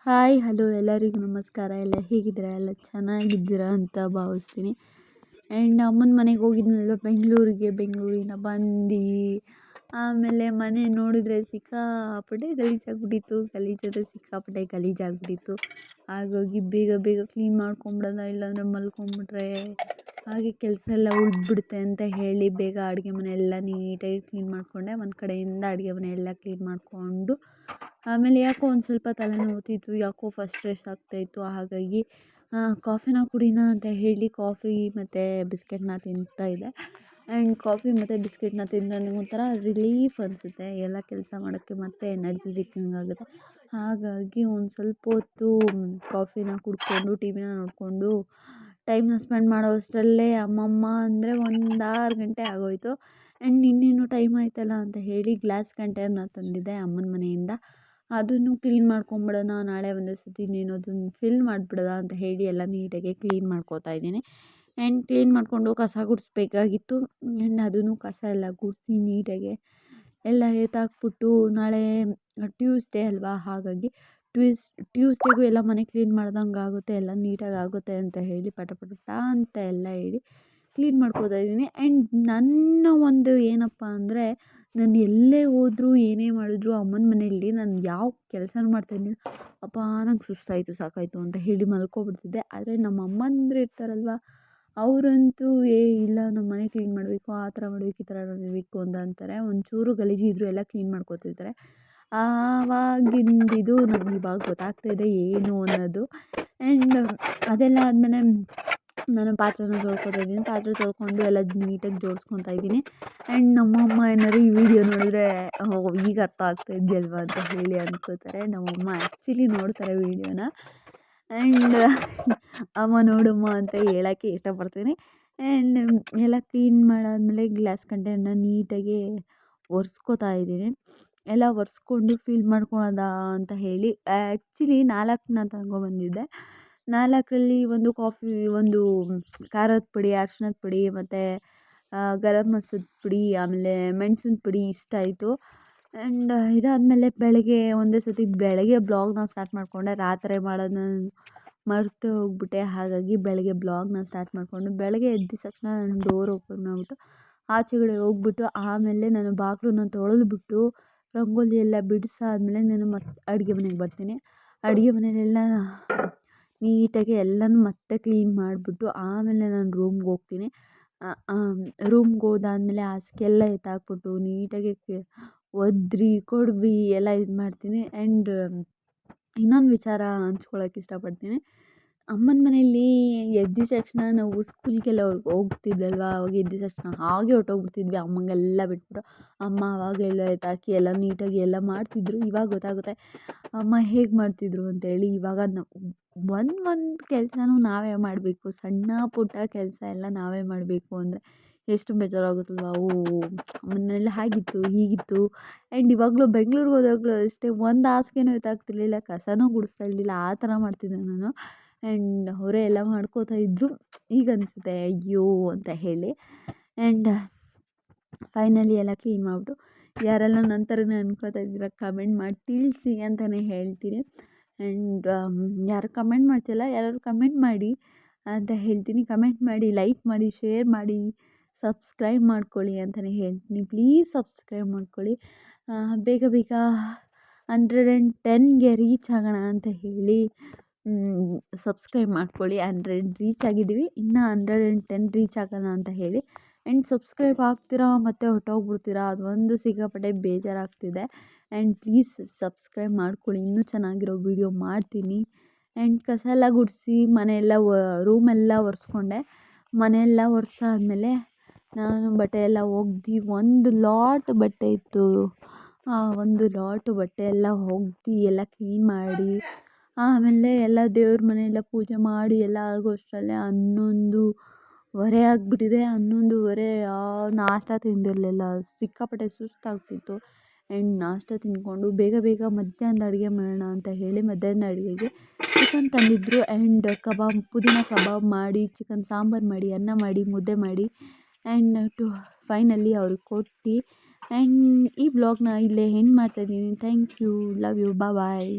Hi hello ಎಲ್ಲರಿಗೂ ನಮಸ್ಕಾರ. ಎಲ್ಲ ಹೇಗಿದ್ದೀರಾ? ಎಲ್ಲ ಚೆನ್ನಾಗಿದ್ದೀರಾ ಅಂತ ಭಾವಿಸ್ತೀನಿ. ಆ್ಯಂಡ್ ಅಮ್ಮನ ಮನೆಗೆ ಹೋಗಿದ್ನಲ್ವ ಬೆಂಗಳೂರಿಂದ ಬಂದು ಆಮೇಲೆ ಮನೆ ನೋಡಿದ್ರೆ ಸಿಕ್ಕಾಪಟ್ಟೆ ಗಲೀಜಾಗ್ಬಿಟ್ಟಿತ್ತು. ಹಾಗಾಗಿ ಬೇಗ ಬೇಗ ಕ್ಲೀನ್ ಮಾಡ್ಕೊಂಬಿಡೋಣ, ಇಲ್ಲಾಂದರೆ ಮಲ್ಕೊಂಬಿಟ್ರೆ ಹಾಗೆ ಕೆಲಸ ಎಲ್ಲ ಉಳಿದ್ಬಿಡುತ್ತೆ ಅಂತ ಹೇಳಿ ಬೇಗ ಅಡುಗೆ ಮನೆ ಎಲ್ಲ ನೀಟಾಗಿ ಕ್ಲೀನ್ ಮಾಡಿಕೊಂಡೆ. ಒಂದು ಕಡೆಯಿಂದ ಅಡುಗೆ ಮನೆ ಎಲ್ಲ ಕ್ಲೀನ್ ಮಾಡಿಕೊಂಡು ಆಮೇಲೆ ಯಾಕೋ ಒಂದು ಸ್ವಲ್ಪ ತಲೆನೋವ್ತಿತ್ತು, ಯಾಕೋ ಫ್ರಸ್ಟ್ರೇಷನ್ ಆಗ್ತಾಯಿತ್ತು. ಹಾಗಾಗಿ ಕಾಫಿನ ಕುಡಿಯೋಣ ಅಂತ ಹೇಳಿ ಕಾಫಿ ಮತ್ತು ಬಿಸ್ಕೆಟ್ನ ತಿಂತಾಯಿದ್ದೆ. ಆ್ಯಂಡ್ ಕಾಫಿ ಮತ್ತು ಬಿಸ್ಕೆಟ್ನ ತಿಂದರೆ ಒಂಥರ ರಿಲೀಫ್ ಅನಿಸುತ್ತೆ, ಎಲ್ಲ ಕೆಲಸ ಮಾಡೋಕ್ಕೆ ಮತ್ತೆ ಎನರ್ಜಿ ಸಿಕ್ಕಂಗಾಗುತ್ತೆ. ಹಾಗಾಗಿ ಒಂದು ಸ್ವಲ್ಪ ಹೊತ್ತು ಕಾಫಿನ ಕುಡ್ಕೊಂಡು ಟಿ ವಿನ ನೋಡಿಕೊಂಡು ಟೈಮ್ನ ಸ್ಪೆಂಡ್ ಮಾಡೋ ಅಷ್ಟರಲ್ಲೇ ಅಮ್ಮಮ್ಮ ಅಂದರೆ 1-6 ಗಂಟೆ ಆಗೋಯಿತು. ಆ್ಯಂಡ್ ಇನ್ನೇನು ಟೈಮ್ ಆಯ್ತಲ್ಲ ಅಂತ ಹೇಳಿ ಗ್ಲಾಸ್ ಕಂಟೈನರ್ನ ತಂದಿದ್ದೆ ಅಮ್ಮನ ಮನೆಯಿಂದ. ಅದನ್ನು ಕ್ಲೀನ್ ಮಾಡ್ಕೊಂಬಿಡೋಣ, ನಾಳೆ ಒಂದೇ ಸತಿ ಇನ್ನೇನು ಅದನ್ನು ಫಿಲ್ ಮಾಡಿಬಿಡೋಣ ಅಂತ ಹೇಳಿ ಎಲ್ಲ ನೀಟಾಗಿ ಕ್ಲೀನ್ ಮಾಡ್ಕೋತಾ ಇದ್ದೀನಿ. ಆ್ಯಂಡ್ ಕ್ಲೀನ್ ಮಾಡಿಕೊಂಡು ಕಸ ಗುಡಿಸ್ಬೇಕಾಗಿತ್ತು. ಆ್ಯಂಡ್ ಅದನ್ನು ಕಸ ಎಲ್ಲ ಗುಡಿಸಿ ನೀಟಾಗಿ ಎಲ್ಲ ಎತ್ತಾಕ್ಬಿಟ್ಟು ನಾಳೆ ಟ್ಯೂಸ್ಡೇ ಅಲ್ವಾ, ಹಾಗಾಗಿ ಟ್ಯೂಸ್ಡೇಗೂ ಎಲ್ಲ ಮನೆ ಕ್ಲೀನ್ ಮಾಡ್ದಂಗೆ ಆಗುತ್ತೆ, ಎಲ್ಲ ನೀಟಾಗಿ ಆಗುತ್ತೆ ಅಂತ ಹೇಳಿ ಪಟ ಅಂತ ಎಲ್ಲ ಹೇಳಿ ಕ್ಲೀನ್ ಮಾಡ್ಕೋತಾ ಇದ್ದೀನಿ. ಆ್ಯಂಡ್ ನನ್ನ ಒಂದು ಏನಪ್ಪ ಅಂದರೆ, ನಾನು ಎಲ್ಲೇ ಹೋದರೂ ಏನೇ ಮಾಡಿದ್ರು ಅಮ್ಮನ ಮನೆಯಲ್ಲಿ ನಾನು ಯಾವ ಕೆಲಸನೂ ಮಾಡ್ತಾಯಿದ್ದಿಲ್ಲ. ಅಪ್ಪ ನಂಗೆ ಸುಸ್ತಾಯಿತು ಸಾಕಾಯಿತು ಅಂತ ಹೇಳಿ ಮಲ್ಕೊಬಿಡ್ತಿದ್ದೆ. ಆದರೆ ನಮ್ಮ ಅಮ್ಮಂದಿರು ಇರ್ತಾರಲ್ವ, ಅವರಂತೂ ಇಲ್ಲ ನಮ್ಮ ಮನೆ ಕ್ಲೀನ್ ಮಾಡಬೇಕು, ಆ ಥರ ಮಾಡಬೇಕು, ಈ ಥರ ಮಾಡಬೇಕು ಅಂತ ಅಂತಾರೆ. ಒಂಚೂರು ಗಲೀಜಿದ್ರು ಎಲ್ಲ ಕ್ಲೀನ್ ಮಾಡ್ಕೊತಿರ್ತಾರೆ. ಆವಾಗಿಂದಿದು ನನಗೆ ಇವಾಗ ಗೊತ್ತಾಗ್ತಾಯಿದೆ ಏನು ಅನ್ನೋದು. ಆ್ಯಂಡ್ ಅದೆಲ್ಲ ಆದಮೇಲೆ ನಾನು ಪಾತ್ರೆನ ತೊಳ್ಕೊತಾ ಇದ್ದೀನಿ. ಪಾತ್ರೆ ತೊಳ್ಕೊಂಡು ಎಲ್ಲ ನೀಟಾಗಿ ಜೋಡಿಸ್ಕೊತಾ ಇದ್ದೀನಿ. ಆ್ಯಂಡ್ ನಮ್ಮಮ್ಮ ಏನಾದ್ರು ಈ ವಿಡಿಯೋ ನೋಡಿದ್ರೆ ಈಗ ಅರ್ಥ ಆಗ್ತಾ ಇದೆಯಲ್ವ ಅಂತ ಹೇಳಿ ಅಂದ್ಕೋತಾರೆ. ನಮ್ಮಮ್ಮ ಆ್ಯಕ್ಚುಲಿ ನೋಡ್ತಾರೆ ವೀಡಿಯೋನ. ಆ್ಯಂಡ್ ಅಮ್ಮ ನೋಡಮ್ಮ ಅಂತ ಹೇಳೋಕ್ಕೆ ಇಷ್ಟಪಡ್ತೀನಿ. ಆ್ಯಂಡ್ ಎಲ್ಲ ಕ್ಲೀನ್ ಮಾಡಾದಮೇಲೆ ಗ್ಲಾಸ್ ಕಂಟೈನರ್ನ ನೀಟಾಗಿ ಒರೆಸ್ಕೋತಾ ಇದ್ದೀನಿ. ಎಲ್ಲ ಒರೆಸ್ಕೊಂಡು ಫಿಲ್ ಮಾಡ್ಕೊಳೋದಾ ಅಂತ ಹೇಳಿ ಆ್ಯಕ್ಚುಲಿ 4ನ ತಗೊಬಂದಿದ್ದೆ. 4ರಲ್ಲಿ ಒಂದು ಕಾಫಿ, ಒಂದು ಖಾರದ ಪುಡಿ, ಅರ್ಶಿನದ ಪುಡಿ ಮತ್ತು ಗರಂ ಮಸಾಲದ ಪುಡಿ, ಆಮೇಲೆ ಮೆಣಸಿನ ಪುಡಿ ಇಷ್ಟ ಆಯಿತು. ಆ್ಯಂಡ್ ಇದಾದಮೇಲೆ ಒಂದೇ ಸತಿ ಬೆಳಗ್ಗೆ ಬ್ಲಾಗ್ನ ಸ್ಟಾರ್ಟ್ ಮಾಡಿಕೊಂಡೆ. ರಾತ್ರಿ ಮಾಡೋದನ್ನ ಮರೆತು ಹೋಗ್ಬಿಟ್ಟೆ. ಹಾಗಾಗಿ ಬೆಳಗ್ಗೆ ಬ್ಲಾಗ್ನ ಸ್ಟಾರ್ಟ್ ಮಾಡಿಕೊಂಡು ಬೆಳಗ್ಗೆ ಎದ್ದ ತಕ್ಷಣ ನಾನು ಡೋರ್ ಓಪನ್ ಮಾಡಿಬಿಟ್ಟು ಆಚೆಗಡೆ ಹೋಗ್ಬಿಟ್ಟು ಆಮೇಲೆ ನಾನು ಬಾಗಿಲನ್ನ ತೊಳೆದ್ಬಿಟ್ಟು ರಂಗೋಲಿ ಎಲ್ಲ ಬಿಡಿಸಾದ್ಮೇಲೆ ನಾನು ಮತ್ತೆ ಅಡುಗೆ ಮನೆಗೆ ಬರ್ತೀನಿ. ಅಡುಗೆ ಮನೆಯಲ್ಲೆಲ್ಲ ನೀಟಾಗಿ ಎಲ್ಲನೂ ಮತ್ತೆ ಕ್ಲೀನ್ ಮಾಡಿಬಿಟ್ಟು ಆಮೇಲೆ ನಾನು ರೂಮ್ಗೆ ಹೋಗ್ತೀನಿ. ರೂಮ್ಗೆ ಹೋದಾದ್ಮೇಲೆ ಹಾಸಿಗೆ ಎಲ್ಲ ಎತ್ತಾಕ್ಬಿಟ್ಟು ನೀಟಾಗಿ ಒದ್ರಿ ಕೊಡ್ವಿ ಎಲ್ಲ ಇದು ಮಾಡ್ತೀನಿ. ಆ್ಯಂಡ್ ಇನ್ನೊಂದು ವಿಚಾರ ಹಂಚ್ಕೊಳ್ಳೋಕೆ ಇಷ್ಟಪಡ್ತೀನಿ. ಅಮ್ಮನ ಮನೆಯಲ್ಲಿ ಎದ್ದ ತಕ್ಷಣ ನಾವು ಸ್ಕೂಲ್ಗೆಲ್ಲ ಹೋಗ್ತಿದ್ದಲ್ವ, ಅವಾಗ ಎದ್ದ ತಕ್ಷಣ ಹಾಗೆ ಹೊರ್ಟೋಗ್ಬಿಡ್ತಿದ್ವಿ ಅಮ್ಮಂಗೆಲ್ಲ ಬಿಟ್ಬಿಟ್ಟು. ಅಮ್ಮ ಅವಾಗೆಲ್ಲ ಎತ್ತಾಕಿ ಎಲ್ಲ ನೀಟಾಗಿ ಎಲ್ಲ ಮಾಡ್ತಿದ್ರು. ಇವಾಗ ಗೊತ್ತಾಗುತ್ತೆ ಅಮ್ಮ ಹೇಗೆ ಮಾಡ್ತಿದ್ರು ಅಂತೇಳಿ. ಇವಾಗ ಒಂದು ಕೆಲಸನೂ ನಾವೇ ಮಾಡಬೇಕು, ಸಣ್ಣ ಪುಟ್ಟ ಕೆಲಸ ಎಲ್ಲ ನಾವೇ ಮಾಡಬೇಕು ಅಂದರೆ ಎಷ್ಟು ಬೇಜಾರಾಗುತ್ತಲ್ವ. ಮನೆಯಲ್ಲ ಹಾಗಿತ್ತು ಹೀಗಿತ್ತು. ಆ್ಯಂಡ್ ಇವಾಗಲೂ ಬೆಂಗ್ಳೂರಿಗೆ ಹೋದಾಗಲೂ ಅಷ್ಟೇ, ಒಂದು ಹಾಸಿಗೆನೂ ಎತ್ತಾಕ್ತಿರ್ಲಿಲ್ಲ, ಕಸನೂ ಗುಡಿಸ್ತಾ ಇರಲಿಲ್ಲ, ಆ ಥರ ಮಾಡ್ತಿದ್ದೆ ನಾನು. ಆ್ಯಂಡ್ ಅವರೇ ಎಲ್ಲ ಮಾಡ್ಕೋತಾ ಇದ್ದರು. ಈಗ ಅನಿಸುತ್ತೆ ಅಯ್ಯೋ ಅಂತ ಹೇಳಿ. ಆ್ಯಂಡ್ ಫೈನಲಿ ಎಲ್ಲ ಕ್ಲೀನ್ ಮಾಡಿಬಿಟ್ಟು ಯಾರೆಲ್ಲ ನನ್ನ ಥರನೇ ಅನ್ಕೋತಾ ಇದ್ದೀರ ಕಮೆಂಟ್ ಮಾಡಿ ತಿಳಿಸಿ ಅಂತಲೇ ಹೇಳ್ತೀನಿ. ಆ್ಯಂಡ್ ಯಾರು ಕಮೆಂಟ್ ಮಾಡ್ತಿಲ್ಲ, ಯಾರಾದ್ರು ಕಮೆಂಟ್ ಮಾಡಿ ಅಂತ ಹೇಳ್ತೀನಿ. ಕಮೆಂಟ್ ಮಾಡಿ, ಲೈಕ್ ಮಾಡಿ, ಶೇರ್ ಮಾಡಿ, ಸಬ್ಸ್ಕ್ರೈಬ್ ಮಾಡ್ಕೊಳ್ಳಿ ಅಂತಲೇ ಹೇಳ್ತೀನಿ. ಪ್ಲೀಸ್ ಸಬ್ಸ್ಕ್ರೈಬ್ ಮಾಡ್ಕೊಳ್ಳಿ. ಬೇಗ 110ಗೆ ರೀಚ್ ಆಗೋಣ ಅಂತ ಹೇಳಿ ಸಬ್ಸ್ಕ್ರೈಬ್ ಮಾಡ್ಕೊಳ್ಳಿ. 100 ರೀಚ್ ಆಗಿದ್ದೀವಿ, ಇನ್ನೂ 110 ರೀಚ್ ಆಗೋಣ ಅಂತ ಹೇಳಿ. ಆ್ಯಂಡ್ ಸಬ್ಸ್ಕ್ರೈಬ್ ಆಗ್ತೀರಾ ಮತ್ತು ಹೊರ್ಟೋಗ್ಬಿಡ್ತೀರಾ, ಅದೊಂದು ಸಿಕ್ಕಾಪಟ್ಟೆ ಬೇಜಾರಾಗ್ತಿದೆ. ಆ್ಯಂಡ್ ಪ್ಲೀಸ್ ಸಬ್ಸ್ಕ್ರೈಬ್ ಮಾಡ್ಕೊಳ್ಳಿ, ಇನ್ನೂ ಚೆನ್ನಾಗಿರೋ ವೀಡಿಯೋ ಮಾಡ್ತೀನಿ. ಆ್ಯಂಡ್ ಕಸ ಎಲ್ಲ ಗುಡಿಸಿ ಮನೆಯೆಲ್ಲ ರೂಮೆಲ್ಲ ಒರೆಸ್ಕೊಂಡೆ. ಮನೆಯೆಲ್ಲ ಒರೆಸಾದ್ಮೇಲೆ ನಾನು ಬಟ್ಟೆ ಎಲ್ಲ ಒಗ್ದು ಒಂದು ಲಾಟ್ ಬಟ್ಟೆ ಇತ್ತು, ಒಂದು ಲಾಟು ಬಟ್ಟೆ ಎಲ್ಲ ಒಗ್ದು ಎಲ್ಲ ಕ್ಲೀನ್ ಮಾಡಿ ಆಮೇಲೆ ಎಲ್ಲ ದೇವ್ರ ಮನೆಯೆಲ್ಲ ಪೂಜೆ ಮಾಡಿ ಎಲ್ಲ ಆಗೋಷ್ಟರಲ್ಲೇ 11:15 ಆಗಿಬಿಟ್ಟಿದೆ. 11:15 ನಾಷ್ಟ ತಿಂದಿರಲಿಲ್ಲ, ಸಿಕ್ಕಾಪಟ್ಟೆ ಸುಸ್ತಾಗ್ತಿತ್ತು. ಆ್ಯಂಡ್ ನಾಷ್ಟ ತಿಂದ್ಕೊಂಡು ಬೇಗ ಮಧ್ಯಾಹ್ನದ ಅಡುಗೆ ಮಾಡೋಣ ಅಂತ ಹೇಳಿ ಮಧ್ಯಾಹ್ನದ ಅಡುಗೆಗೆ ಚಿಕನ್ ತಂದಿದ್ದರು. ಆ್ಯಂಡ್ ಪುದೀನ ಕಬಾಬ್ ಮಾಡಿ, ಚಿಕನ್ ಸಾಂಬಾರು ಮಾಡಿ, ಅನ್ನ ಮಾಡಿ, ಮುದ್ದೆ ಮಾಡಿ ಆ್ಯಂಡ್ ಫೈನಲಿ ಅವ್ರಿಗೆ ಕೊಟ್ಟು ಆ್ಯಂಡ್ ಈ ಬ್ಲಾಗ್ನ ಇಲ್ಲೇ ಎಂಡ್ ಮಾಡ್ತಾಯಿದ್ದೀನಿ. Thank you, love you, bye.